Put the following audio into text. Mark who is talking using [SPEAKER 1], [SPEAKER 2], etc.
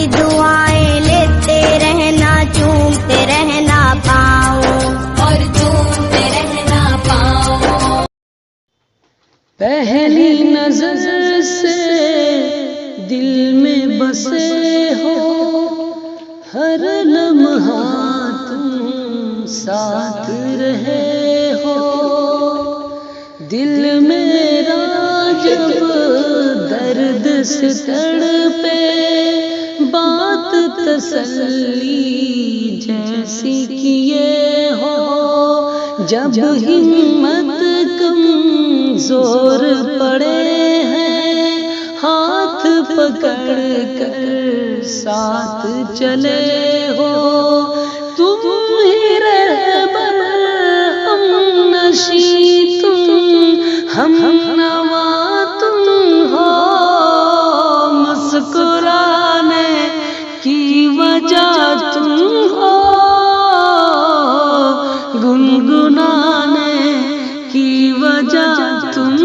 [SPEAKER 1] کی دعائیں لیتے رہنا، چومتے رہنا پاؤں اور چومتے رہنا پاؤں۔
[SPEAKER 2] پہلی نظر سے دل میں بسے ہو، ہر لمحہ تم ساتھ رہے ہو۔ دل میرا جب درد سے تڑپے، بات تسلی جیسی کیے ہو۔ جب ہمت کمزور پڑے ہیں، ہاتھ پکڑ کر ساتھ چلے ہو۔ تم ہی رہبر ہم نشیں، ہم نوا تم ہو۔ مسکرانے کی وجہ تم ہو، گنگنانے کی وجہ تم